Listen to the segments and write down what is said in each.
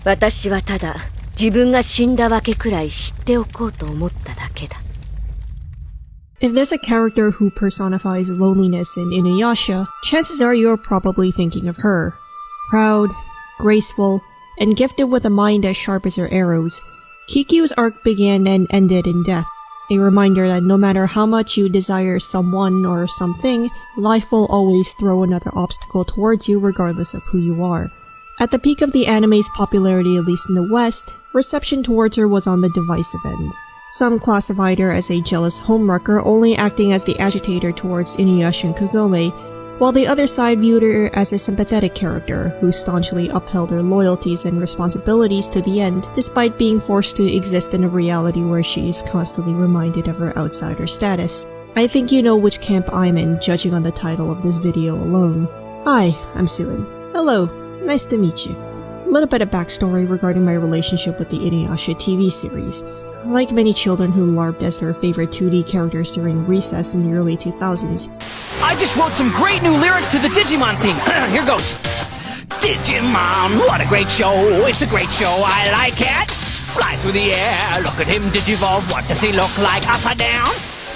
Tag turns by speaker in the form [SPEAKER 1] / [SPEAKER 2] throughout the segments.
[SPEAKER 1] 私はただ自分が死んだわけくらい知っておこうと思っただけだ。
[SPEAKER 2] If there's a character who personifies loneliness in Inuyasha, chances are you're probably thinking of her. Proud, graceful, and gifted with a mind as sharp as her arrows, Kikyo's arc began and ended in death. A reminder that no matter how much you desire someone or something, life will always throw another obstacle towards you regardless of who you are. At the peak of the anime's popularity, at least in the West, reception towards her was on the divisive end. Some classified her as a jealous homewrecker, only acting as the agitator towards Inuyasha and Kagome, while the other side viewed her as a sympathetic character who staunchly upheld her loyalties and responsibilities to the end, despite being forced to exist in a reality where she is constantly reminded of her outsider status. I think you know which camp I'm in, judging on the title of this video alone. Hi, I'm Suin. Hello, nice to meet you. A little bit of backstory regarding my relationship with the Inuyasha TV series. Like many children who LARPed as their favorite 2D characters during recess in the early 2000s.
[SPEAKER 3] I just wrote some great new lyrics to the Digimon theme. Here goes. Digimon, what a great show. It's a great show, I like it. Fly through the air, look at him digivolve. What does he look like, upside down?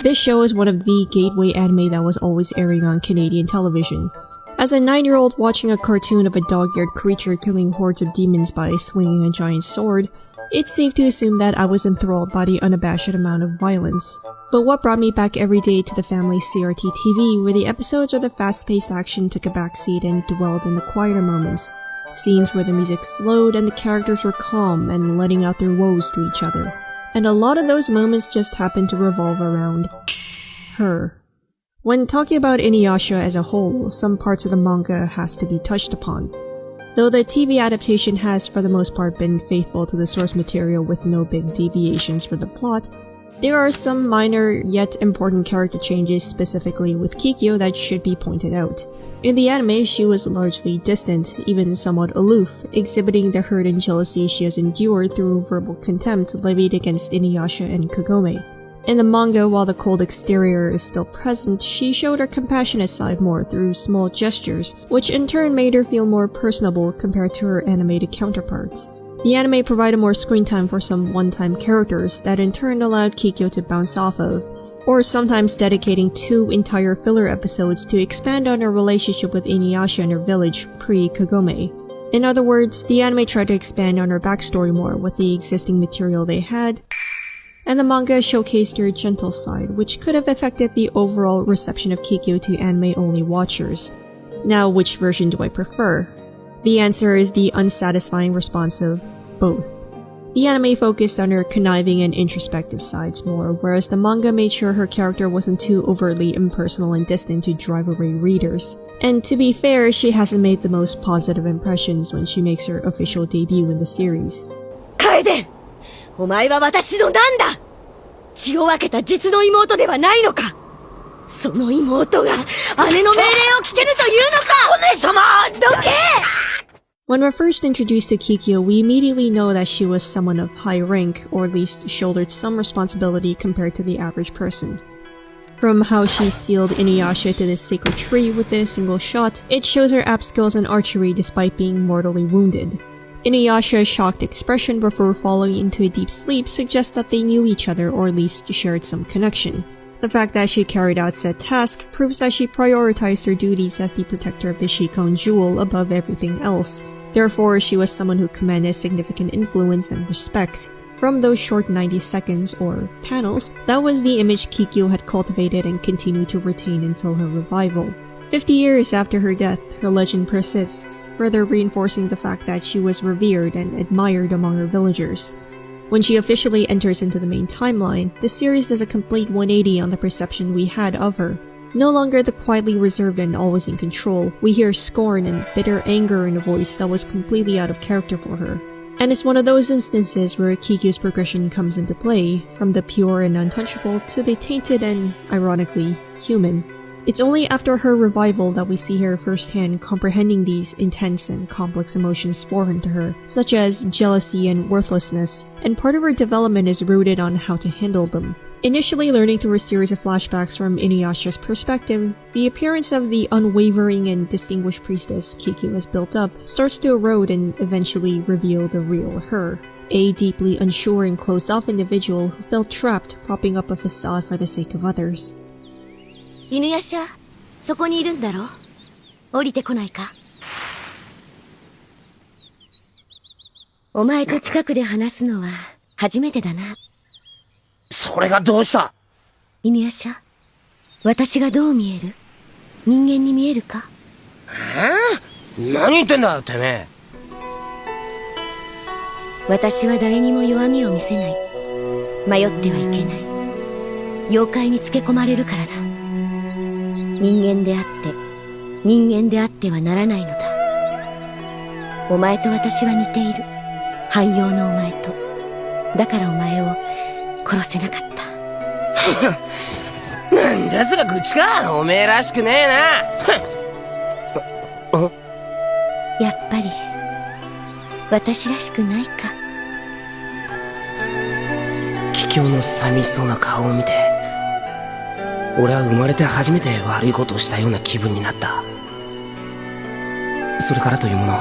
[SPEAKER 2] This show is one of the gateway anime that was always airing on Canadian television. As a 9-year-old watching a cartoon of a dog-eared creature killing hordes of demons by swinging a giant sword, it's safe to assume that I was enthralled by the unabashed amount of violence. But what brought me back every day to the family CRT TV were the episodes where the fast-paced action took a backseat and dwelled in the quieter moments. Scenes where the music slowed and the characters were calm and letting out their woes to each other. And a lot of those moments just happened to revolve around her. When talking about Inuyasha as a whole, some parts of the manga has to be touched upon. Though the TV adaptation has for the most part been faithful to the source material with no big deviations for the plot, there are some minor yet important character changes specifically with Kikyo that should be pointed out. In the anime, she was largely distant, even somewhat aloof, exhibiting the hurt and jealousy she has endured through verbal contempt levied against Inuyasha and Kagome. In the manga, while the cold exterior is still present, she showed her compassionate side more through small gestures, which in turn made her feel more personable compared to her animated counterparts. The anime provided more screen time for some one-time characters that in turn allowed Kikyo to bounce off of, or sometimes dedicating 2 entire filler episodes to expand on her relationship with Inuyasha and her village pre-Kagome. In other words, the anime tried to expand on her backstory more with the existing material they had, and the manga showcased her gentle side, which could have affected the overall reception of Kikyo to anime-only watchers. Now, which version do I prefer? The answer is the unsatisfying response of both. The anime focused on her conniving and introspective sides more, whereas the manga made sure her character wasn't too overtly impersonal and distant to drive away readers. And to be fair, she hasn't made the most positive impressions when she makes her official debut in the series.
[SPEAKER 1] Kaede! お前は私の何だ!血を分けた実の妹ではないのか!その妹が姉の命令を聞けるというのか!お姉様!どけ!
[SPEAKER 2] When we're first introduced to Kikyo, we immediately know that she was someone of high rank, or at least shouldered some responsibility compared to the average person. From how she sealed Inuyasha to this sacred tree with a single shot, it shows her apt skills in archery despite being mortally wounded. Inuyasha's shocked expression before falling into a deep sleep suggests that they knew each other or at least shared some connection. The fact that she carried out said task proves that she prioritized her duties as the protector of the Shikon Jewel above everything else. Therefore, she was someone who commanded significant influence and respect. From those short 90 seconds, or panels, that was the image Kikyo had cultivated and continued to retain until her revival. 50 years after her death, her legend persists, further reinforcing the fact that she was revered and admired among her villagers. When she officially enters into the main timeline, the series does a complete 180 on the perception we had of her. No longer the quietly reserved and always in control, we hear scorn and bitter anger in a voice that was completely out of character for her. And it's one of those instances where Kikyo's progression comes into play, from the pure and untouchable to the tainted and, ironically, human. It's only after her revival that we see her firsthand comprehending these intense and complex emotions foreign to her, such as jealousy and worthlessness, and part of her development is rooted on how to handle them. Initially learning through a series of flashbacks from Inuyasha's perspective, the appearance of the unwavering and distinguished priestess Kikyo has built up starts to erode and eventually reveal the real her. A deeply unsure and closed-off individual who felt trapped propping up a facade for the sake of others.
[SPEAKER 1] 犬夜叉、そこにいるんだろ？降りてこないか？お前と近くで話すのは初めてだな。
[SPEAKER 4] それがどうした？
[SPEAKER 1] 犬夜叉、私がどう見える？人間に見えるか？
[SPEAKER 4] 何言ってんだてめえ。
[SPEAKER 1] 私は誰にも弱みを見せない。迷ってはいけない。妖怪につけ込まれるからだ。人間であってはならないのだ。お前と私は似ている。汎用のお前と。だからお前を殺せなかった。
[SPEAKER 4] なんだそら愚痴か。おめえらしくねえな。
[SPEAKER 1] やっぱり私らしくないか。
[SPEAKER 4] キキョウの寂しそうな顔を見て、俺は生まれて初めて悪いことをしたような気分になった。それからというもの、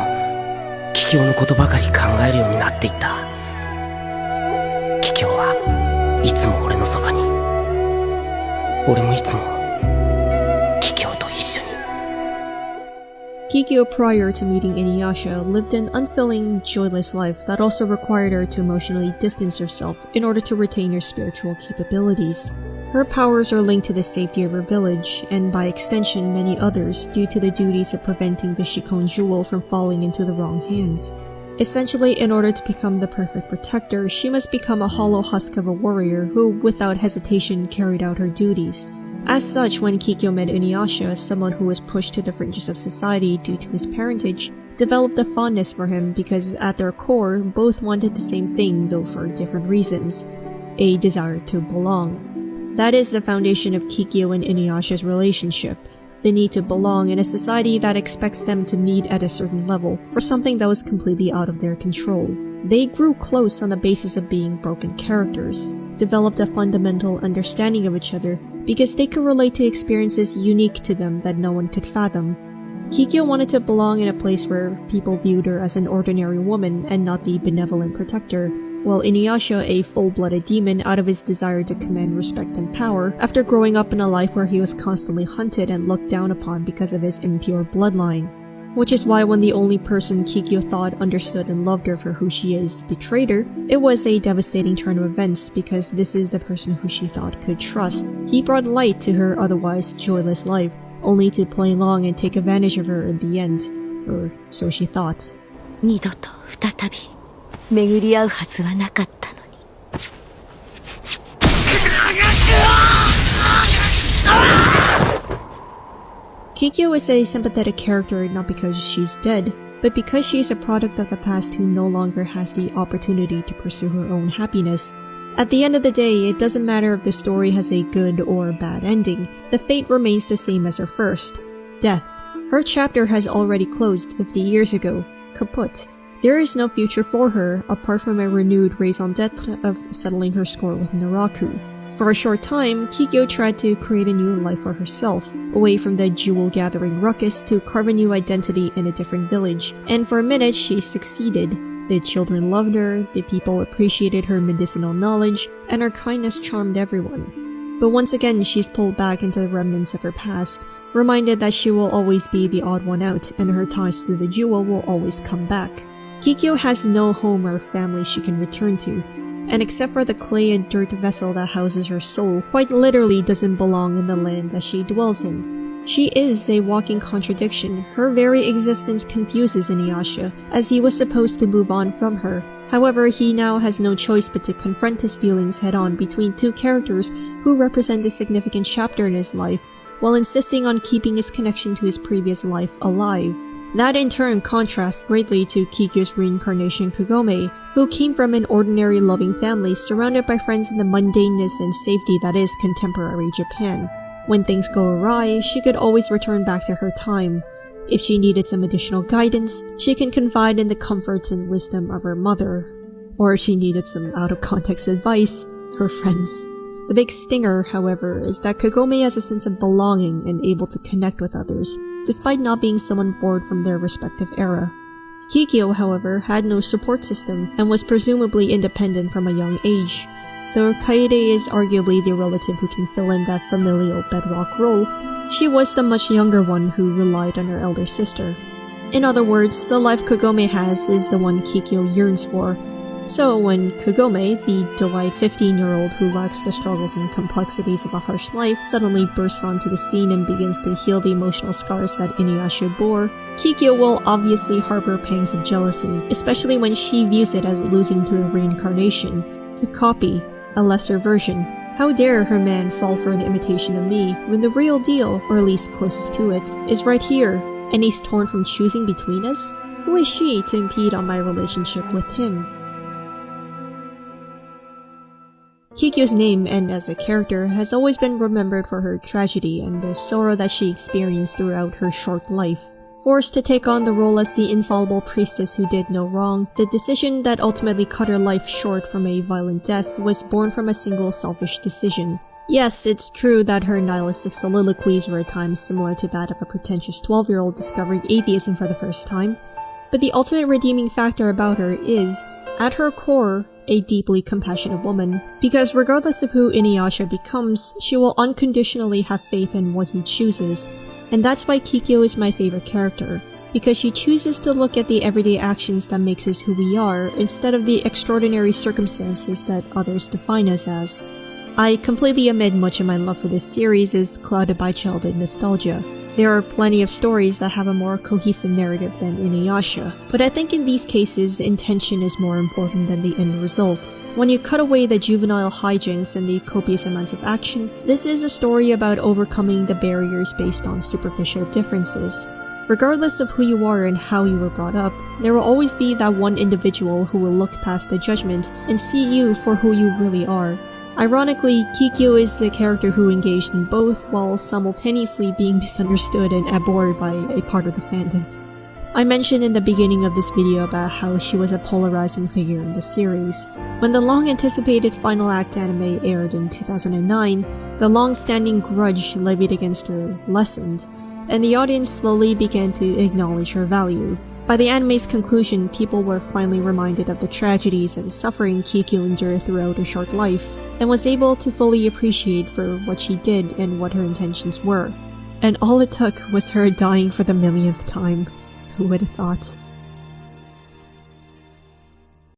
[SPEAKER 4] キキョウのことばかり考えるようになっていった。キキョウはいつも俺のそばに、俺もいつもキキョウと一緒に。
[SPEAKER 2] Kikyo, prior to meeting Inuyasha, lived an unfulfilling, joyless life that also required her to emotionally distance herself in order to retain her spiritual capabilities. Her powers are linked to the safety of her village, and by extension many others, due to the duties of preventing the Shikon jewel from falling into the wrong hands. Essentially, in order to become the perfect protector, she must become a hollow husk of a warrior who, without hesitation, carried out her duties. As such, when Kikyo met Inuyasha, someone who was pushed to the fringes of society due to his parentage, developed a fondness for him because at their core, both wanted the same thing, though for different reasons: a desire to belong. That is the foundation of Kikyo and Inuyasha's relationship, the need to belong in a society that expects them to meet at a certain level for something that was completely out of their control. They grew close on the basis of being broken characters, developed a fundamental understanding of each other because they could relate to experiences unique to them that no one could fathom. Kikyo wanted to belong in a place where people viewed her as an ordinary woman and not the benevolent protector, while Inuyasha a full-blooded demon out of his desire to command respect and power after growing up in a life where he was constantly hunted and looked down upon because of his impure bloodline. Which is why when the only person Kikyo thought understood and loved her for who she is betrayed her, it was a devastating turn of events because this is the person who she thought could trust. He brought light to her otherwise joyless life, only to play along and take advantage of her in the end. Or so she thought.
[SPEAKER 1] 二度と再び巡り合うはずはなかったのに。
[SPEAKER 2] Kikyo is a sympathetic character not because she's dead, but because she is a product of the past who no longer has the opportunity to pursue her own happiness. At the end of the day, it doesn't matter if the story has a good or bad ending, the fate remains the same as her first: death. Her chapter has already closed 50 years ago, kaput. There is no future for her apart from a renewed raison d'etre of settling her score with Naraku. For a short time, Kikyo tried to create a new life for herself, away from the jewel-gathering ruckus to carve a new identity in a different village, and for a minute she succeeded. The children loved her, the people appreciated her medicinal knowledge, and her kindness charmed everyone. But once again, she's pulled back into the remnants of her past, reminded that she will always be the odd one out, and her ties to the jewel will always come back. Kikyo has no home or family she can return to, and except for the clay and dirt vessel that houses her soul, quite literally doesn't belong in the land that she dwells in. She is a walking contradiction. Her very existence confuses Inuyasha, as he was supposed to move on from her. However, he now has no choice but to confront his feelings head-on between two characters who represent a significant chapter in his life, while insisting on keeping his connection to his previous life alive. That in turn contrasts greatly to Kikyo's reincarnation Kagome, who came from an ordinary loving family surrounded by friends in the mundaneness and safety that is contemporary Japan. When things go awry, she could always return back to her time. If she needed some additional guidance, she can confide in the comforts and wisdom of her mother. Or if she needed some out-of-context advice, her friends. The big stinger, however, is that Kagome has a sense of belonging and able to connect with others, despite not being someone born from their respective era. Kikyo, however, had no support system and was presumably independent from a young age. Though Kaede is arguably the relative who can fill in that familial bedrock role, she was the much younger one who relied on her elder sister. In other words, the life Kagome has is the one Kikyo yearns for. So when Kagome, the doe-eyed 15-year-old who lacks the struggles and complexities of a harsh life, suddenly bursts onto the scene and begins to heal the emotional scars that Inuyasha bore, Kikyo will obviously harbor pangs of jealousy, especially when she views it as losing to a reincarnation, a copy, a lesser version. How dare her man fall for an imitation of me when the real deal, or at least closest to it, is right here, and he's torn from choosing between us? Who is she to impede on my relationship with him? Kikyo's name, and as a character, has always been remembered for her tragedy and the sorrow that she experienced throughout her short life. Forced to take on the role as the infallible priestess who did no wrong, the decision that ultimately cut her life short from a violent death was born from a single selfish decision. Yes, it's true that her nihilistic soliloquies were at times similar to that of a pretentious 12-year-old discovering atheism for the first time, but the ultimate redeeming factor about her is, at her core, a deeply compassionate woman, because regardless of who Inuyasha becomes, she will unconditionally have faith in what he chooses. And that's why Kikyo is my favorite character, because she chooses to look at the everyday actions that makes us who we are, instead of the extraordinary circumstances that others define us as. I completely admit much of my love for this series is clouded by childhood nostalgia. There are plenty of stories that have a more cohesive narrative than Inuyasha, but I think in these cases, intention is more important than the end result. When you cut away the juvenile hijinks and the copious amounts of action, this is a story about overcoming the barriers based on superficial differences. Regardless of who you are and how you were brought up, there will always be that one individual who will look past the judgment and see you for who you really are. Ironically, Kikyo is the character who engaged in both while simultaneously being misunderstood and abhorred by a part of the fandom. I mentioned in the beginning of this video about how she was a polarizing figure in the series. When the long-anticipated final act anime aired in 2009, the long-standing grudge levied against her lessened, and the audience slowly began to acknowledge her value. By the anime's conclusion, people were finally reminded of the tragedies and suffering Kikyo endured throughout her short life, and was able to fully appreciate for what she did and what her intentions were. And all it took was her dying for the millionth time. Who would have thought?